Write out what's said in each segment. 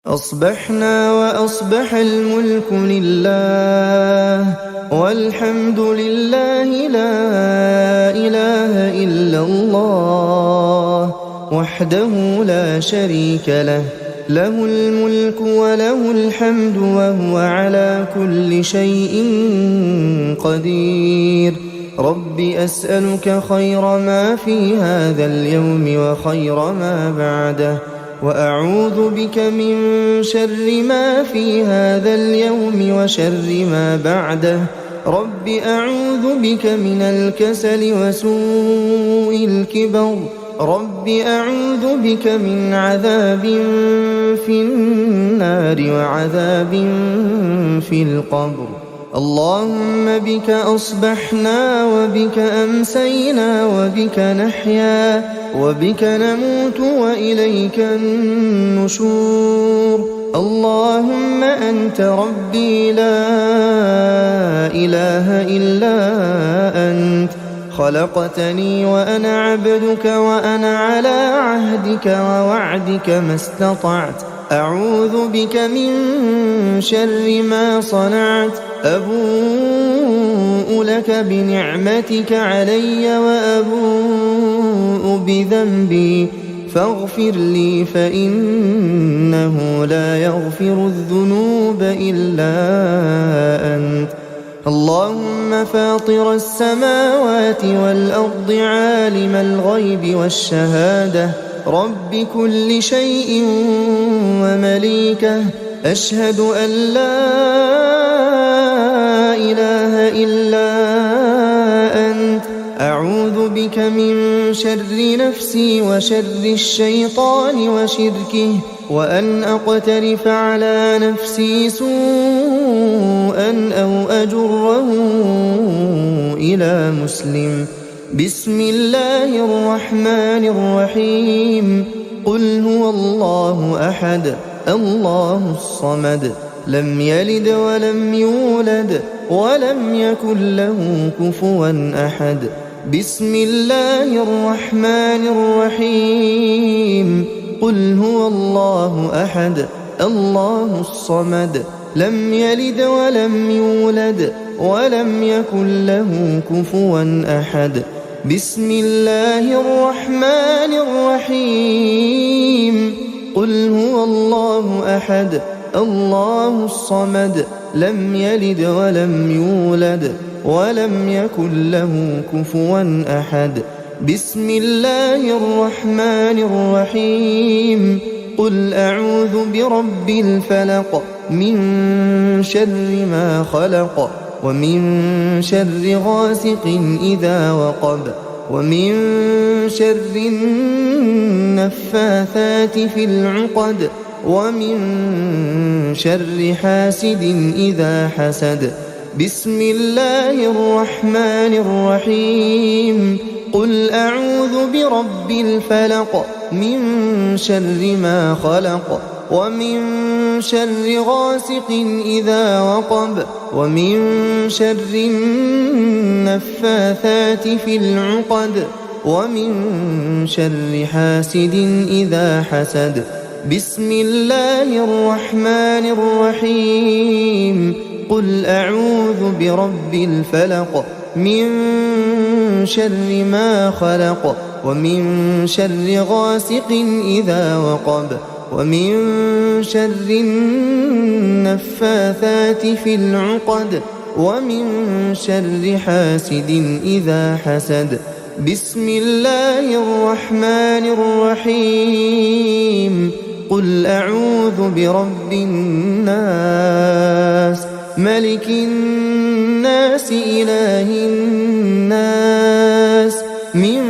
أصبحنا وأصبح الملك لله والحمد لله لا إله إلا الله وحده لا شريك له، له الملك وله الحمد وهو على كل شيء قدير. رب أسألك خير ما في هذا اليوم وخير ما بعده، وأعوذ بك من شر ما في هذا اليوم وشر ما بعده. رب أعوذ بك من الكسل وسوء الكبر. رب أعوذ بك من عذاب في النار وعذاب في القبر. اللهم بك أصبحنا وبك أمسينا وبك نحيا وبك نموت وإليك النشور. اللهم أنت ربي لا إله إلا أنت، خلقتني وأنا عبدك وأنا على عهدك ووعدك ما استطعت. أعوذ بك من شر ما صنعت. أبوء لك بنعمتك علي وأبوء بذنبي فاغفر لي فإنه لا يغفر الذنوب إلا أنت. اللهم فاطر السماوات والأرض عالم الغيب والشهادة رب كل شيء ومليكه، أشهد أن لا إله إلا أنت. أعوذ بك من شر نفسي وشر الشيطان وشركه، وأن أقترف على نفسي سوءا أو أجره إلى مسلم. بسم الله الرحمن الرحيم. قل هو الله أحد الله الصمد لم يلد ولم يولد ولم يكن له كفوا أحد. بسم الله الرحمن الرحيم. قل هو الله أحد الله الصمد لم يلد ولم يولد ولم يكن له كفوا أحد. بسم الله الرحمن الرحيم. قل هو الله أحد الله الصمد لم يلد ولم يولد ولم يكن له كفوا أحد. بسم الله الرحمن الرحيم. قل أعوذ برب الفلق من شر ما خلق ومن شر غاسق إذا وقب ومن شر النفاثات في العقد ومن شر حاسد إذا حسد. بسم الله الرحمن الرحيم. قل أعوذ برب الفلق من شر ما خلق ومن شر غاسق إذا وقب ومن شر النفاثات في العقد ومن شر حاسد إذا حسد. بسم الله الرحمن الرحيم. قل أعوذ برب الفلق من شر ما خلق ومن شر غاسق إذا وقب ومن شر النفاثات في العقد ومن شر حاسد إذا حسد. بسم الله الرحمن الرحيم. قل أعوذ برب الناس ملك الناس إله الناس من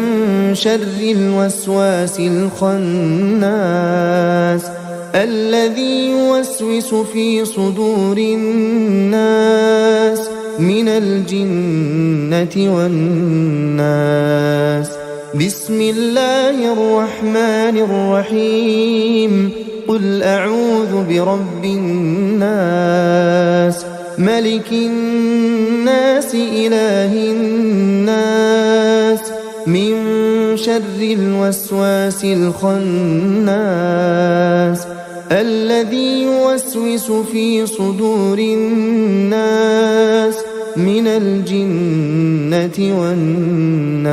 شر الوسواس الخناس الذي يوسوس في صدور الناس من الجنة والناس. بسم الله الرحمن الرحيم. قل أعوذ برب الناس ملك الناس إله الناس من شر الوسواس الخناس الذي يوسوس في صدور الناس من الجنة والناس.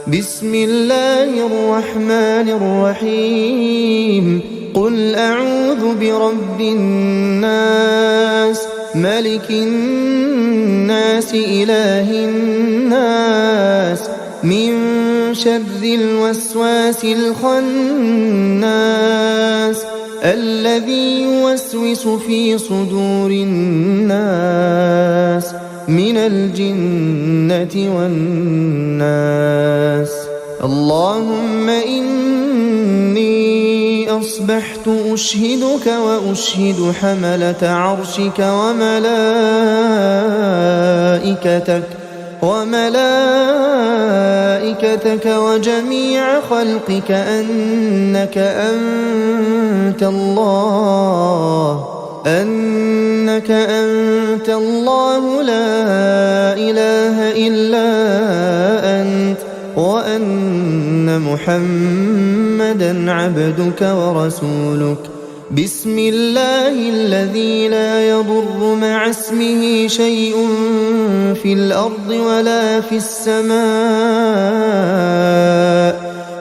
بسم الله الرحمن الرحيم. قل أعوذ برب الناس ملك الناس إله الناس من شر الوسواس الخناس الذي يوسوس في صدور الناس من الجنة والناس. اللهم إني أصبحت أشهدك وأشهد حملة عرشك وملائكتك وجميع خلقك أنك أنت الله لا إله إلا أنت وأن محمدًا عبدك ورسولك. بسم الله الذي لا يضر مع اسمه شيء في الأرض ولا في السماء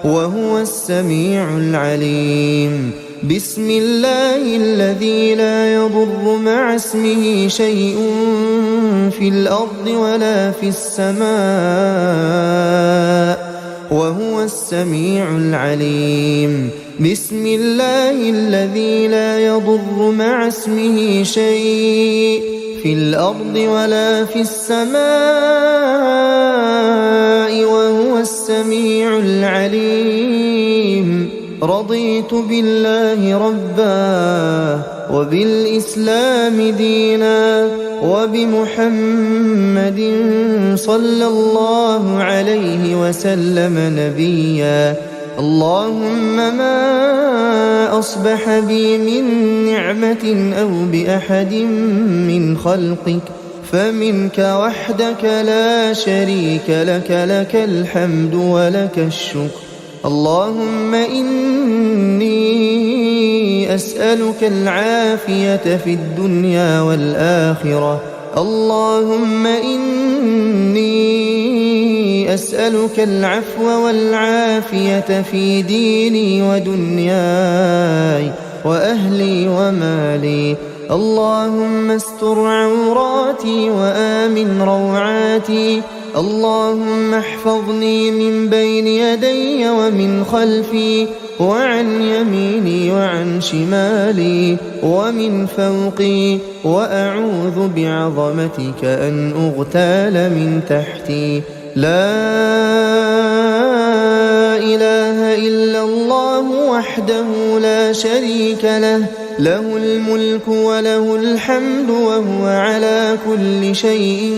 وهو السميع العليم. بسم الله الذي لا يضر مع اسمه شيء في الأرض ولا في السماء وهو السميع العليم. بسم الله الذي لا يضر مع اسمه شيء في الأرض ولا في السماء وهو السميع العليم. رضيت بالله ربا وبالإسلام دينا وبمحمد صلى الله عليه وسلم نبيا. اللهم ما أصبح بي من نعمة أو بأحد من خلقك فمنك وحدك لا شريك لك، لك الحمد ولك الشكر. اللهم إني أسألك العافية في الدنيا والآخرة. اللهم إني أسألك العفو والعافية في ديني ودنياي وأهلي ومالي. اللهم استر عوراتي وآمن روعاتي. اللهم احفظني من بين يدي ومن خلفي وعن يميني وعن شمالي ومن فوقي، وأعوذ بعظمتك أن أغتال من تحتي. لا إله إلا الله وحده لا شريك له، له الملك وله الحمد وهو على كل شيء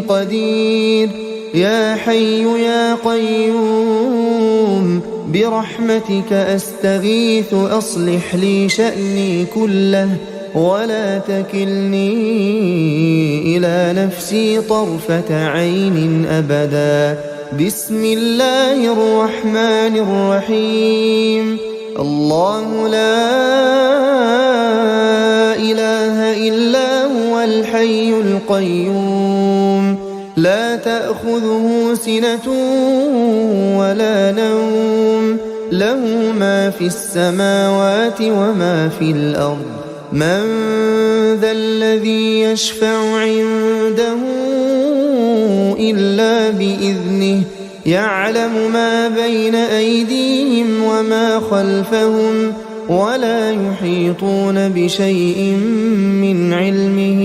قدير. يا حي يا قيوم برحمتك أستغيث أصلح لي شأني كله ولا تكلني إلى نفسي طرفة عين أبدا. بسم الله الرحمن الرحيم. الله لا إله إلا هو الحي القيوم لا تأخذه سنة ولا نوم، له ما في السماوات وما في الأرض. من ذا الذي يشفع عنده إلا بإذنه، يعلم ما بين أيديهم وما خلفهم ولا يحيطون بشيء من علمه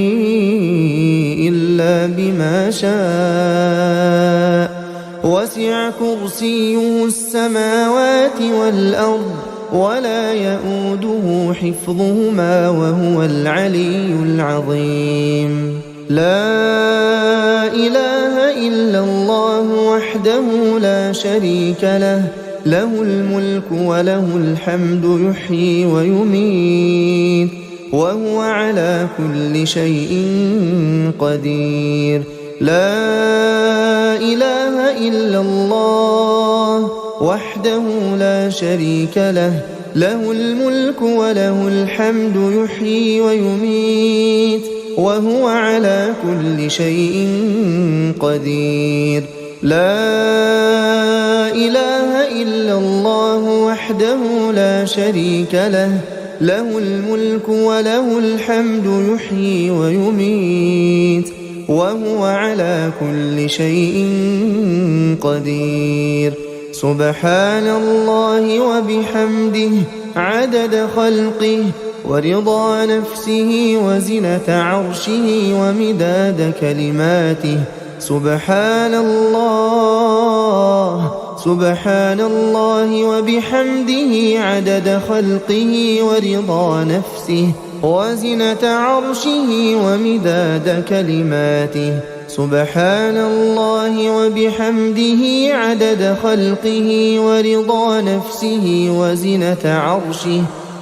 إلا بما شاء. وسع كرسيه السماوات والأرض ولا يؤوده حفظهما وهو العلي العظيم. لا إله إلا الله وحده لا شريك له، له الملك وله الحمد يحيي ويميت وهو على كل شيء قدير. لا إله إلا الله وحده لا شريك له، له الملك وله الحمد يحيي ويميت وهو على كل شيء قدير. لا إله إلا الله وحده لا شريك له، له الملك وله الحمد يحيي ويميت وهو على كل شيء قدير. سبحان الله وبحمده عدد خلقه ورضا نفسه وزنة عرشه ومداد كلماته. سبحان الله وبحمده عدد خلقه ورضا نفسه وزنة عرشه ومداد كلماته. سبحان الله وبحمده عدد خلقه ورضا نفسه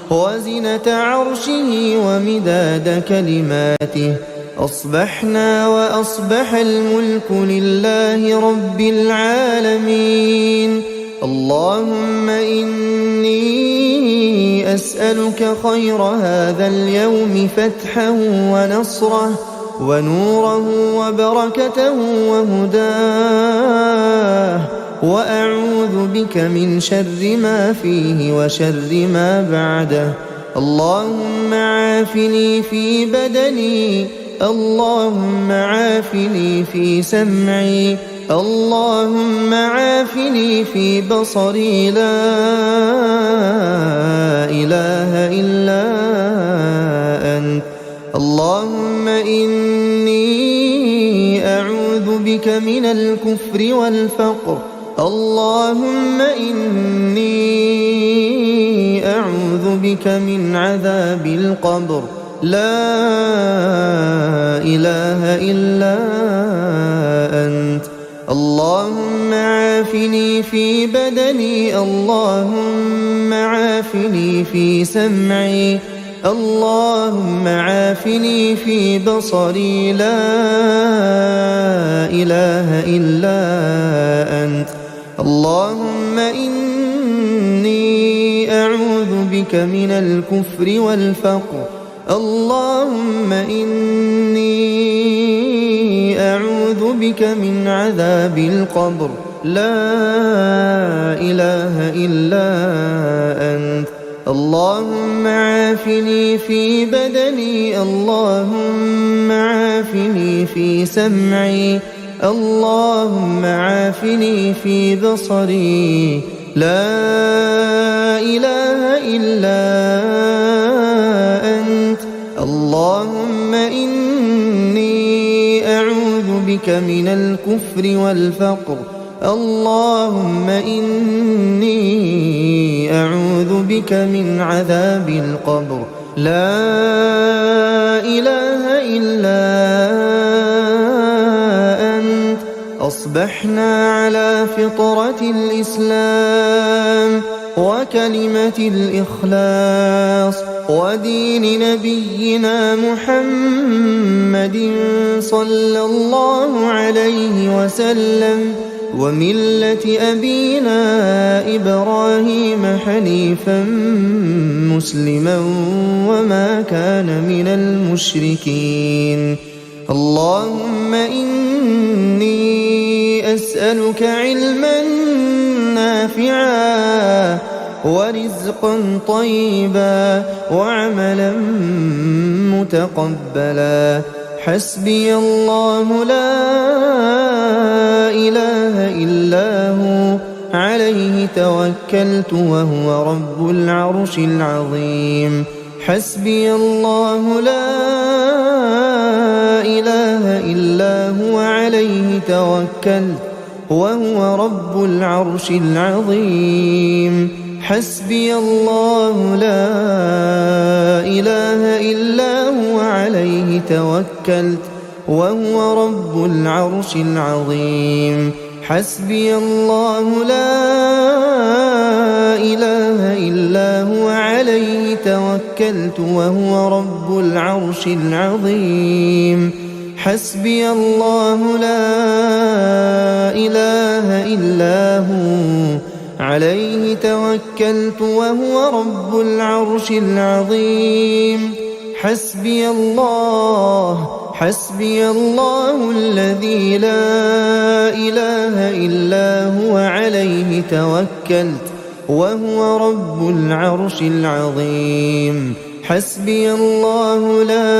وزنة عرشه ومداد كلماته. أصبحنا وأصبح الملك لله رب العالمين. اللهم إني أسألك خير هذا اليوم فتحه ونصره ونوره وبركته وهداه، وأعوذ بك من شر ما فيه وشر ما بعده. اللهم عافني في بدني، اللهم عافني في سمعي، اللهم عافني في بصري. لا إله إلا أنت. اللهم إني أعوذ بك من الكفر والفقر. اللهم إني أعوذ بك من عذاب القبر. لا إله إلا أنت. اللهم عافني في بدني، اللهم عافني في سمعي، اللهم عافني في بصري. لا إله إلا أنت. اللهم إني أعوذ بك من الكفر والفقر. اللهم إني أعوذ بك من عذاب القبر. لا إله إلا أنت. اللهم عافني في بدني، اللهم عافني في سمعي، اللهم عافني في بصري. لا إله إلا أنت. اللهم إني أعوذ بك من الكفر والفقر. اللهم إني أعوذ بك من عذاب القبر. لا إله إلا أنت. أصبحنا على فطرة الإسلام وكلمة الإخلاص ودين نبينا محمد صلى الله عليه وسلم وملة أبينا إبراهيم حنيفا مسلما وما كان من المشركين. اللهم إني أسألك علما نافعا ورزقا طيبا وعملا متقبلا. حسبي الله لا إله إلا هو عليه توكلت وهو رب العرش العظيم. حسبي الله لا إله إلا هو عليه توكلت وهو رب العرش العظيم. حسبي الله لا إله إلا هو عليه توكلت وهو رب العرش العظيم. حسبي الله لا إله إلا هو عليه توكلت وهو رب العرش العظيم. حسبي الله لا إله إلا هو عليه توكلت وهو رب العرش العظيم حسبي الله الذي لا إله إلا هو عليه توكلت وهو رب العرش العظيم حسبي الله لا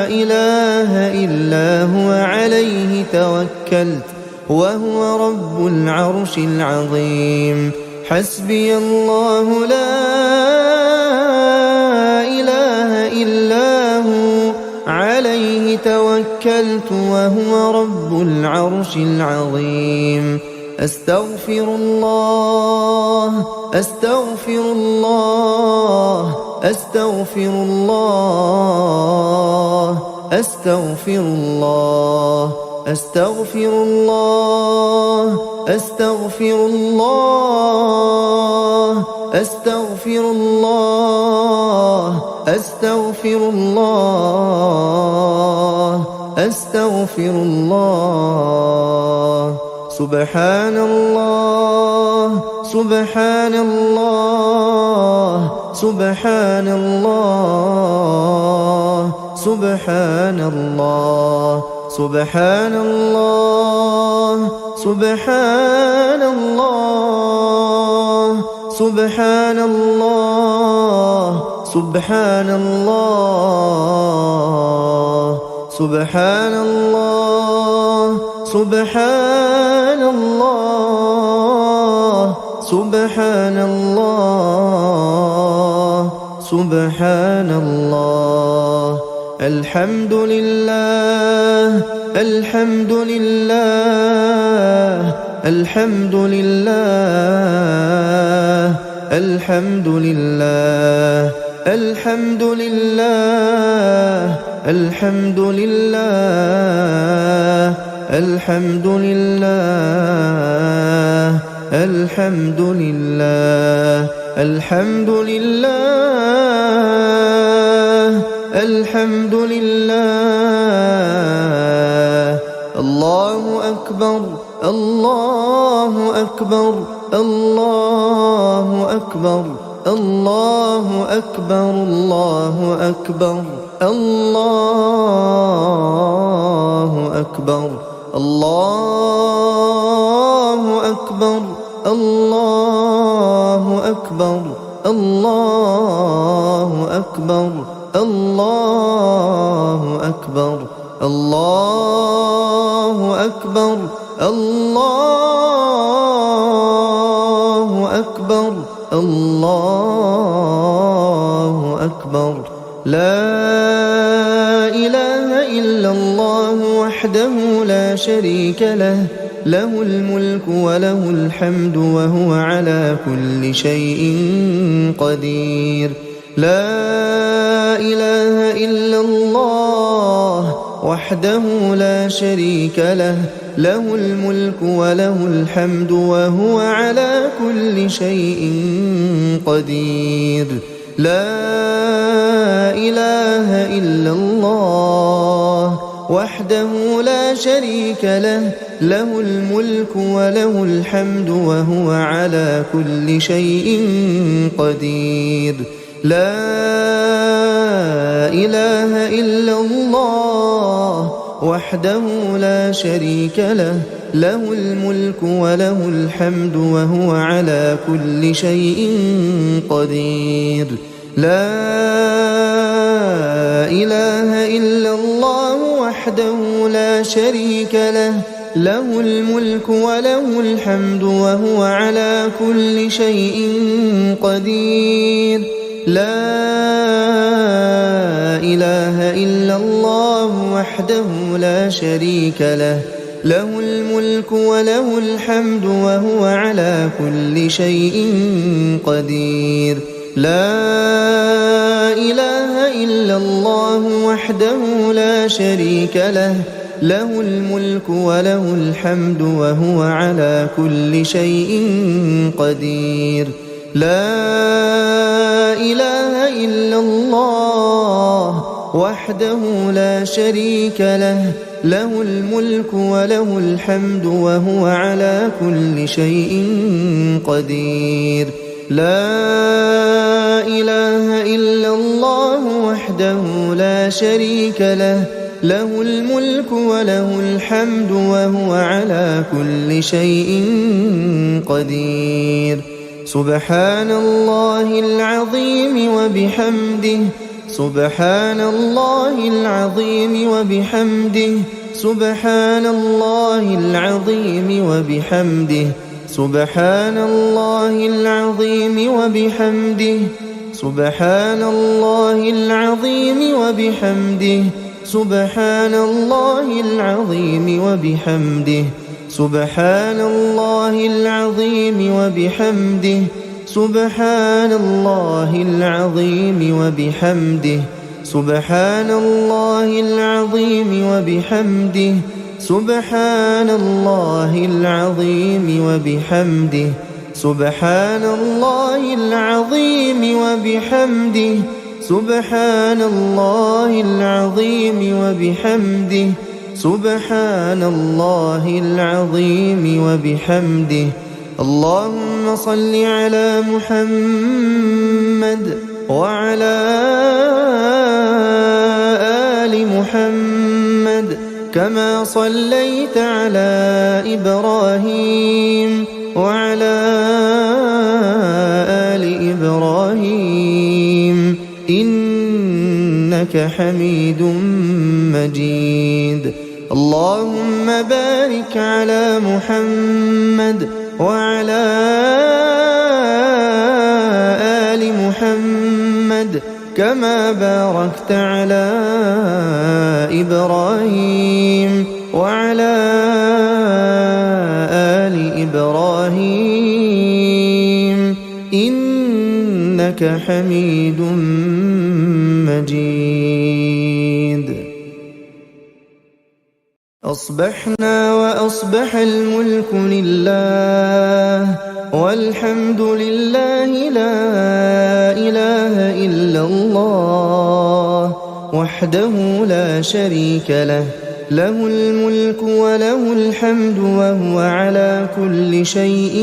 إله إلا هو عليه توكلت وهو رب العرش العظيم حسبي الله لا إله إلا هو عليه توكلت وهو رب العرش العظيم أستغفر الله أستغفر الله أستغفر الله أستغفر الله أستغفر الله أستغفر الله أستغفر الله أستغفر الله أستغفر الله سبحان الله سبحان الله سبحان الله سبحان الله سبحان الله سبحان الله سبحان الله سبحان الله سبحان الله سبحان الله سبحان الله سبحان الله الحمد لله الحمد لله الحمد لله الحمد لله الحمد لله الحمد لله الحمد لله الحمد لله الحمد لله الحمد لله الله أكبر الله أكبر الله أكبر الله أكبر الله أكبر الله أكبر الله أكبر الله أكبر الله أكبر الله أكبر الله أكبر الله أكبر الله أكبر لا إله إلا الله وحده لا شريك له له الملك وله الحمد وهو على كل شيء قدير لا إله إلا الله وحده لا شريك له له الملك وله الحمد وهو على كل شيء قدير لا إله إلا الله وحده لا شريك له له الملك وله الحمد وهو على كل شيء قدير لا إله إلا الله وحده لا شريك له له الملك وله الحمد وهو على كل شيء قدير لا إله إلا الله وحده لا شريك له له الملك وله الحمد وهو على كل شيء قدير لا إله إلا الله وحده لا شريك له له الملك وله الحمد وهو على كل شيء قدير لا إله إلا الله وحده لا شريك له له الملك وله الحمد وهو على كل شيء قدير لا إله إلا الله وحده لا شريك له، له الملك وله الحمد وهو على كل شيء قدير. لا إله إلا الله وحده لا شريك له، له الملك وله الحمد وهو على كل شيء قدير. سبحان الله العظيم وبحمده، سبحان الله العظيم وبحمده، سبحان الله العظيم وبحمده، سبحان الله العظيم وبحمده، سبحان الله العظيم وبحمده، سبحان الله العظيم وبحمده، سبحان الله العظيم وبحمده، سبحان الله العظيم وبحمده، سبحان الله العظيم وبحمده، سبحان الله العظيم وبحمده، سبحان الله العظيم وبحمده، سبحان الله العظيم وبحمده، سبحان الله العظيم وبحمده. اللهم صل على محمد وعلى آل محمد كما صليت على إبراهيم وعلى آل إبراهيم إنك حميد مجيد. اللهم بارك على محمد وعلى آل محمد كما باركت على إبراهيم وعلى آل إبراهيم إنك حميد مجيد. أصبحنا وأصبح الملك لله والحمد لله لا إله إلا الله وحده لا شريك له، له الملك وله الحمد وهو على كل شيء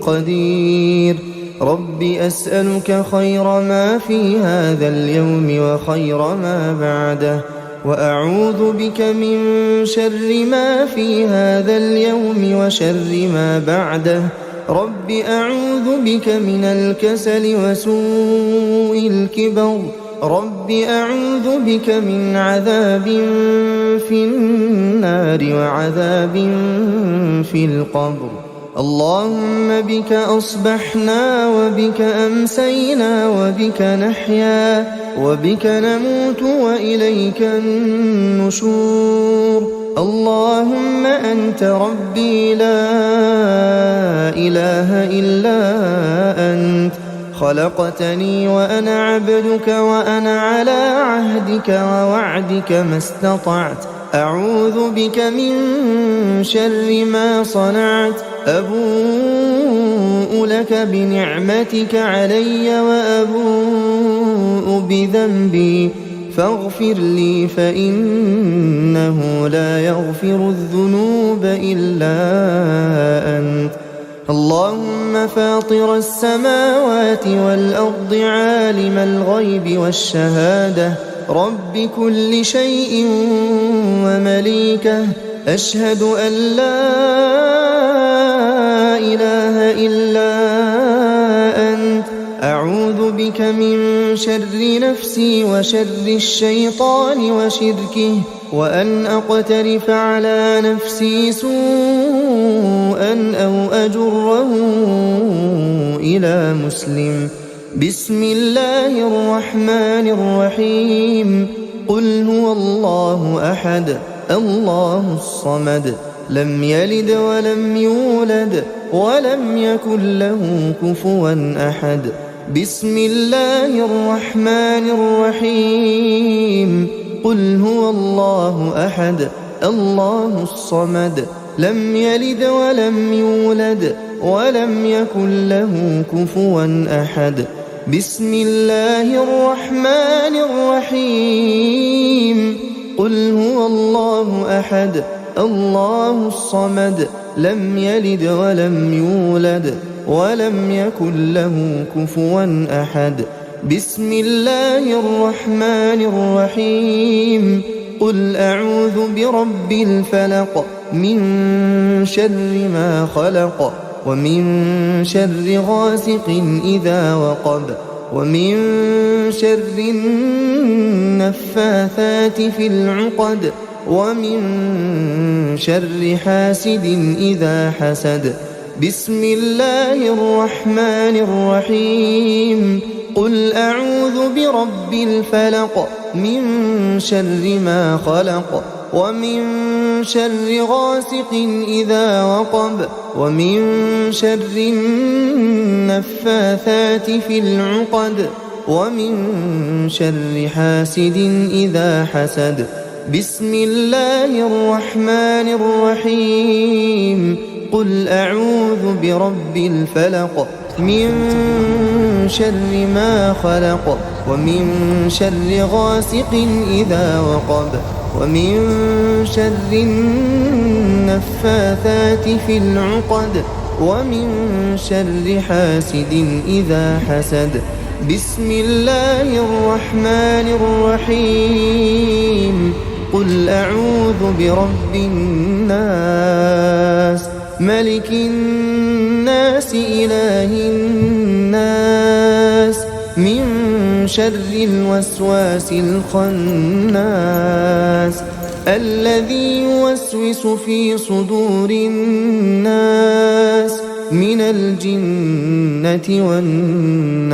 قدير. رب أسألك خير ما في هذا اليوم وخير ما بعده، وأعوذ بك من شر ما في هذا اليوم وشر ما بعده. رب أعوذ بك من الكسل وسوء الكبر، رب أعوذ بك من عذاب في النار وعذاب في القبر. اللهم بك أصبحنا وبك أمسينا وبك نحيا وبك نموت وإليك النشور. اللهم أنت ربي لا إله إلا أنت، خلقتني وأنا عبدك وأنا على عهدك ووعدك ما استطعت. أعوذ بك من شر ما صنعت، أبوء لك بنعمتك علي وأبوء بذنبي فاغفر لي فإنه لا يغفر الذنوب إلا أنت. اللهم فاطر السماوات والأرض عالم الغيب والشهادة، رب كل شيء ومليكه، أشهد أن لا إله إلا أنت. أعوذ بك من شر نفسي وشر الشيطان وشركه، وأن أقترف على نفسي سوءا أو أجره إلى مسلم. بسم الله الرحمن الرحيم. قل هو الله أحد الله الصمد، لم يلد ولم يولد ولم يكن له كفوا أحد. بسم الله الرحمن الرحيم. قل هو الله أحد الله الصمد، لم يلد ولم يولد ولم يكن له كفوا أحد. بسم الله الرحمن الرحيم قل هو الله أحد الله الصمد لم يلد ولم يولد ولم يكن له كفوا أحد بسم الله الرحمن الرحيم قل أعوذ برب الفلق من شر ما خلق ومن شر غاسق إذا وقب ومن شر النفاثات في العقد ومن شر حاسد إذا حسد بسم الله الرحمن الرحيم قل أعوذ برب الفلق من شر ما خلق ومن شر غاسق إذا وقب ومن شر النفاثات في العقد ومن شر حاسد إذا حسد بسم الله الرحمن الرحيم قل أعوذ برب الفلق من شر ما خلق ومن شر غاسق إذا وقب ومن شر النفاثات في العقد ومن شر حاسد إذا حسد بسم الله الرحمن الرحيم قل أعوذ برب الناس ملك الناس إله الناس من شر الوسواس الخناس الذي يوسوس في صدور الناس من الجنة والناس